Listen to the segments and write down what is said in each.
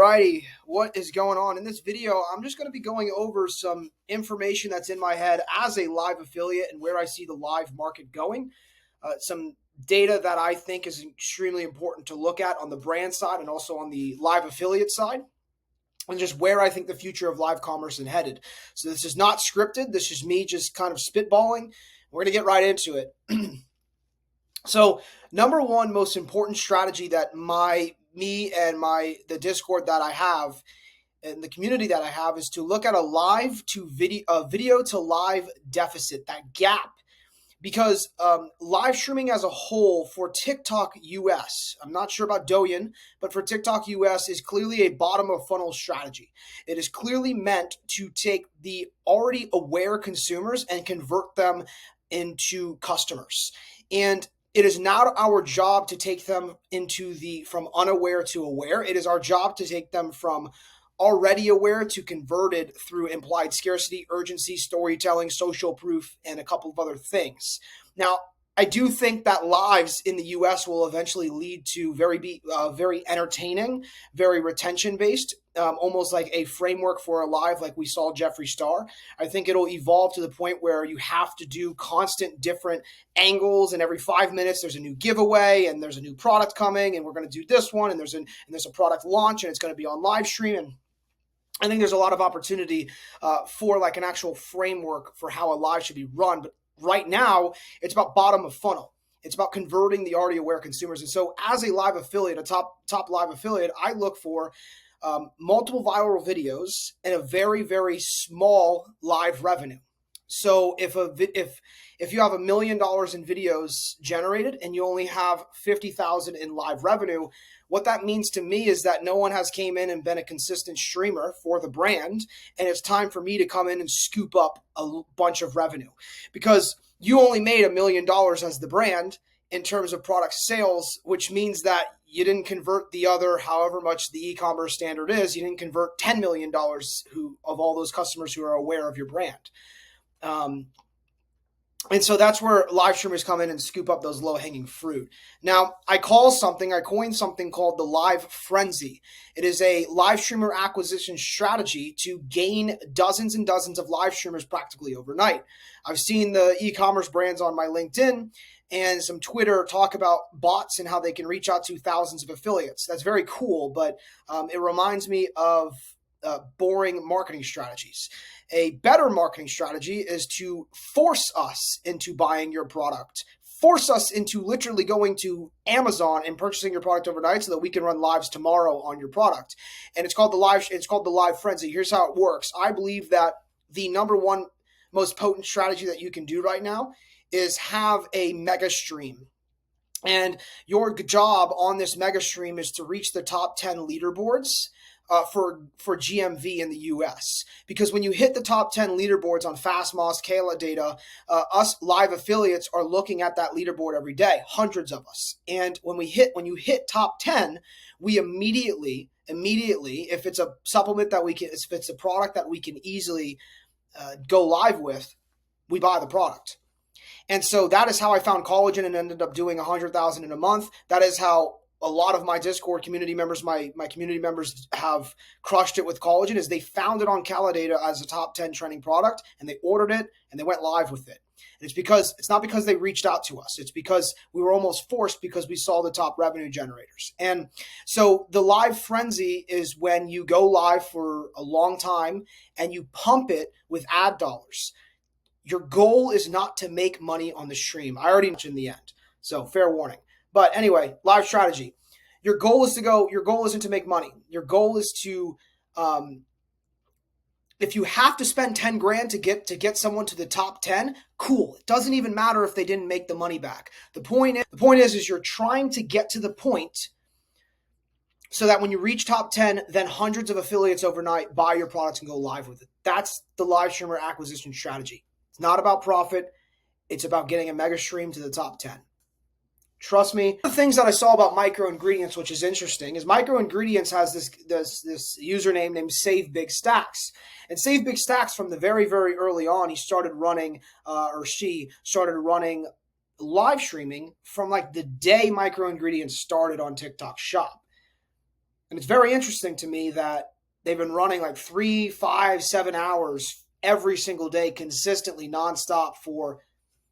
Alrighty, what is going on? In this video, I'm just going to be going over some information that's in my head as a live affiliate and where I see the live market going. Some data that I think is extremely important to look at on the brand side and also on the live affiliate side, and just where I think the future of live commerce is headed. So this is not scripted. This is me just kind of spitballing. We're going to get right into it. So number one most important strategy that the Discord that I have and the community that I have is to look at a video to live deficit, that gap. Because live streaming as a whole for TikTok US, I'm not sure about Douyin, but for TikTok US is clearly a bottom of funnel strategy. It is clearly meant to take the already aware consumers and convert them into customers. And it is not our job to take them from unaware to aware. It is our job to take them from already aware to converted through implied scarcity, urgency, storytelling, social proof, and a couple of other things. Now, I do think that lives in the US will eventually lead to very entertaining, very retention based, almost like a framework for a live, like we saw Jeffree Star. I think it'll evolve to the point where you have to do constant different angles, and every 5 minutes there's a new giveaway, and there's a new product coming, and we're going to do this one, and there's a product launch, and it's going to be on live stream. And I think there's a lot of opportunity for like an actual framework for how a live should be run. But right now, it's about bottom of funnel. It's about converting the already aware consumers. And so as a live affiliate, a top live affiliate, I look for multiple viral videos and a very, very small live revenue. So if you have $1 million in videos generated and you only have 50,000 in live revenue, what that means to me is that no one has came in and been a consistent streamer for the brand, and it's time for me to come in and scoop up a bunch of revenue, because you only made $1 million as the brand in terms of product sales, which means that you didn't convert the other, however much the e-commerce standard is, you didn't convert $10 million of all those customers who are aware of your brand. And so that's where live streamers come in and scoop up those low-hanging fruit. Now, I coined something called the live frenzy. It is a live streamer acquisition strategy to gain dozens and dozens of live streamers practically overnight. I've seen the e-commerce brands on my LinkedIn and some Twitter talk about bots and how they can reach out to thousands of affiliates. That's very cool, but it reminds me of boring marketing strategies. A better marketing strategy is to force us into buying your product, force us into literally going to Amazon and purchasing your product overnight so that we can run lives tomorrow on your product. And it's called the live frenzy. Here's how it works. I believe that the number one most potent strategy that you can do right now is have a mega stream. And your job on this mega stream is to reach the top 10 leaderboards for GMV in the US. Because when you hit the top 10 leaderboards on Fastmoss, Kayla data, us live affiliates are looking at that leaderboard every day, hundreds of us. And when you hit top 10, we immediately, if it's a supplement if it's a product that we can easily go live with, we buy the product. And so that is how I found collagen and ended up doing 100,000 in a month. That is how a lot of my Discord community members, my community members have crushed it with collagen, is they found it on Calidata as a top 10 trending product, and they ordered it and they went live with it. And it's not because they reached out to us. It's because we were almost forced because we saw the top revenue generators. And so the live frenzy is when you go live for a long time and you pump it with ad dollars. Your goal is not to make money on the stream. I already mentioned in the end, so fair warning. But anyway, live strategy. Your goal isn't to make money. Your goal is to, if you have to spend 10 grand to get someone to the top 10, cool. It doesn't even matter if they didn't make the money back. The point is you're trying to get to the point so that when you reach top 10, then hundreds of affiliates overnight buy your products and go live with it. That's the live streamer acquisition strategy. It's not about profit. It's about getting a mega stream to the top 10. Trust me. One of the things that I saw about micro ingredients, which is interesting, is micro ingredients has this username named Save Big Stacks. And Save Big Stacks, from the very, very early on, she started running live streaming from like the day micro ingredients started on TikTok Shop. And it's very interesting to me that they've been running like 3, 5, 7 hours every single day consistently nonstop for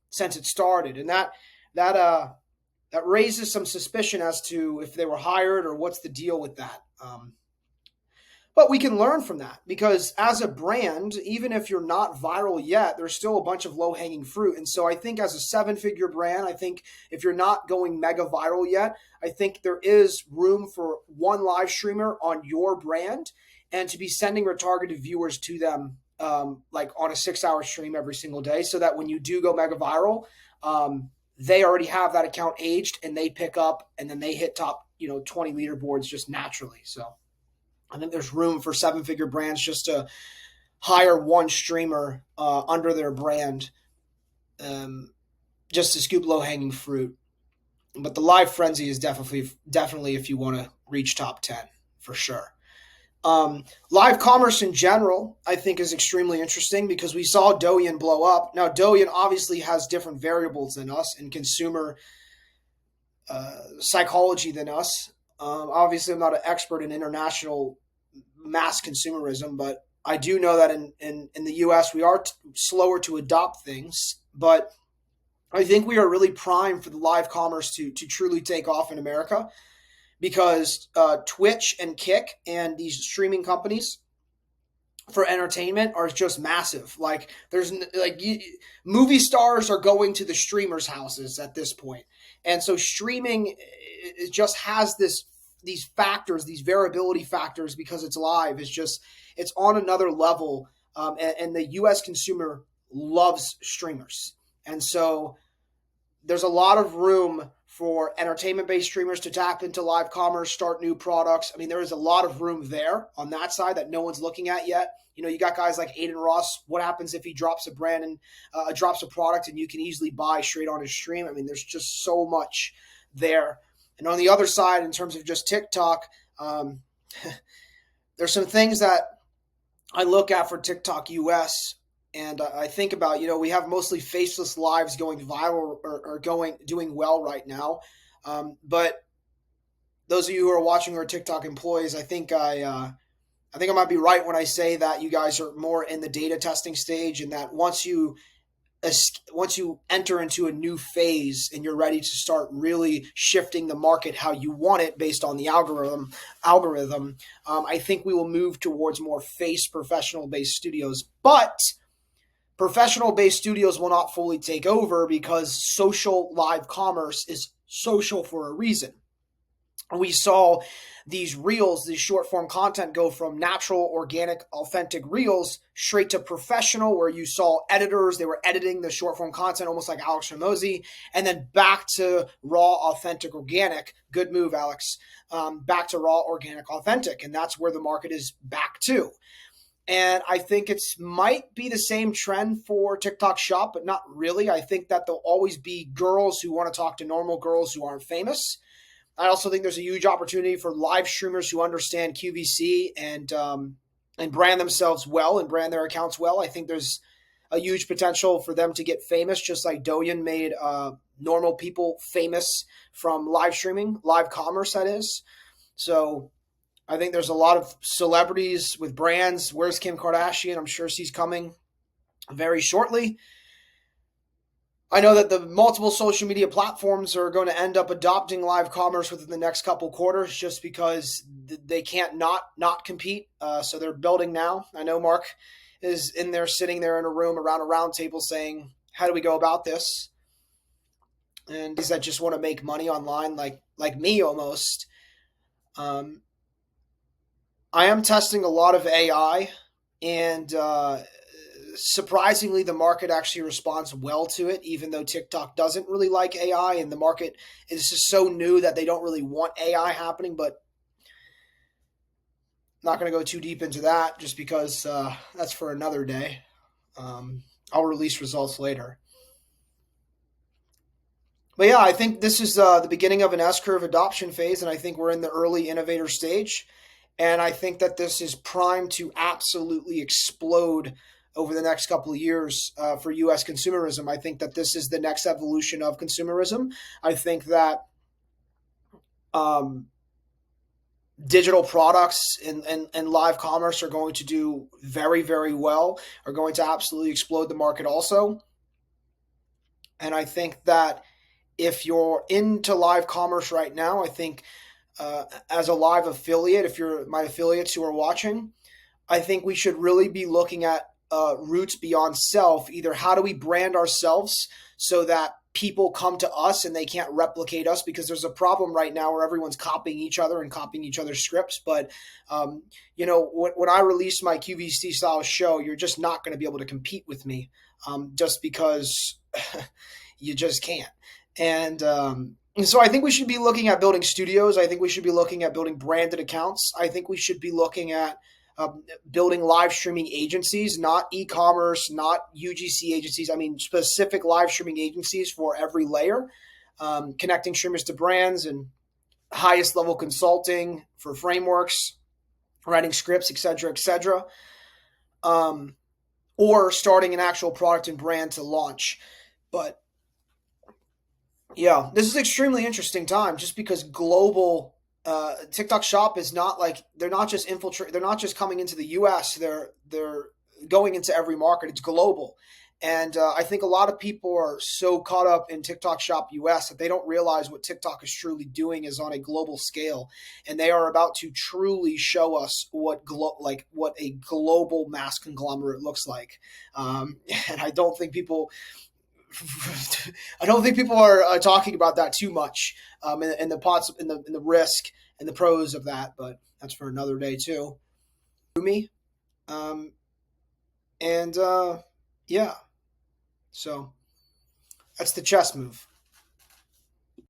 since it started. And that that raises some suspicion as to if they were hired or what's the deal with that. But we can learn from that because as a brand, even if you're not viral yet, there's still a bunch of low hanging fruit. And so I think as a 7-figure brand, I think if you're not going mega viral yet, I think there is room for one live streamer on your brand and to be sending retargeted viewers to them like on a 6 hour stream every single day so that when you do go mega viral, they already have that account aged and they pick up and then they hit top, 20 leaderboards just naturally. So I think there's room for 7-figure brands just to hire one streamer under their brand, um, just to scoop low hanging fruit. But the live frenzy is definitely if you want to reach top 10 for sure. Live commerce in general, I think, is extremely interesting because we saw Douyin blow up. Now, Douyin obviously has different variables than us in consumer psychology than us. Obviously, I'm not an expert in international mass consumerism, but I do know that in the US, we are slower to adopt things. But I think we are really primed for the live commerce to truly take off in America because Twitch and Kick and these streaming companies for entertainment are just massive. Like movie stars are going to the streamers' houses at this point, and so streaming it just has these factors, these variability factors because it's live. It's on another level, and the U.S. consumer loves streamers, and so there's a lot of room for entertainment-based streamers to tap into live commerce, start new products. I mean, there is a lot of room there on that side that no one's looking at yet. You got guys like Aiden Ross. What happens if he drops a brand and drops a product and you can easily buy straight on his stream? I mean, there's just so much there. And on the other side, in terms of just TikTok, there's some things that I look at for TikTok US and I think about, we have mostly faceless lives going viral or doing well right now. But those of you who are watching who are TikTok employees, I think I might be right when I say that you guys are more in the data testing stage, and that once you enter into a new phase and you're ready to start really shifting the market how you want it based on the algorithm, I think we will move towards more face professional based studios. But professional based studios will not fully take over because social live commerce is social for a reason. We saw these reels, these short form content go from natural, organic, authentic reels straight to professional, where you saw editors, they were editing the short form content almost like Alex Ramosi, and then back to raw, authentic, organic. Good move, Alex. Back to raw, organic, authentic. And that's where the market is back to. And I think it's might be the same trend for TikTok Shop, but not really. I think that there'll always be girls who want to talk to normal girls who aren't famous. I also think there's a huge opportunity for live streamers who understand QVC and brand themselves well and brand their accounts well. I think there's a huge potential for them to get famous, just like Douyin made normal people famous from live streaming, live commerce, that is. So I think there's a lot of celebrities with brands. Where's Kim Kardashian? I'm sure she's coming very shortly. I know that the multiple social media platforms are going to end up adopting live commerce within the next couple quarters just because they can't not compete. So they're building now. I know Mark is in there, sitting there in a room around a round table saying, how do we go about this? And these that just want to make money online like me almost. I am testing a lot of AI, and surprisingly, the market actually responds well to it, even though TikTok doesn't really like AI, and the market is just so new that they don't really want AI happening. But I'm not going to go too deep into that just because that's for another day. I'll release results later. But yeah, I think this is the beginning of an S-curve adoption phase, and I think we're in the early innovator stage. And I think that this is primed to absolutely explode over the next couple of years for U.S. consumerism. I think that this is the next evolution of consumerism. I think that digital products and live commerce are going to do very, very well, are going to absolutely explode the market also. And I think that if you're into live commerce right now, I think as a live affiliate, if you're my affiliates who are watching, I think we should really be looking at roots beyond self. Either how do we brand ourselves so that people come to us and they can't replicate us, because there's a problem right now where everyone's copying each other and copying each other's scripts. But when I release my QVC style show, you're just not going to be able to compete with me, just because you just can't. And so I think we should be looking at building studios. I think we should be looking at building branded accounts. I think we should be looking at building live streaming agencies, not e-commerce, not UGC agencies. I mean, specific live streaming agencies for every layer, connecting streamers to brands and highest level consulting for frameworks, writing scripts, etc., etc. Or starting an actual product and brand to launch. But yeah, this is extremely interesting time just because global TikTok Shop is not like they're not just they're not just coming into the US, they're going into every market. It's global. And I think a lot of people are so caught up in TikTok Shop US that they don't realize what TikTok is truly doing is on a global scale, and they are about to truly show us what a global mass conglomerate looks like. And I don't think people are talking about that too much, in the pots, in the risk and the pros of that. But that's for another day too. Me, um, and yeah, so that's the chess move.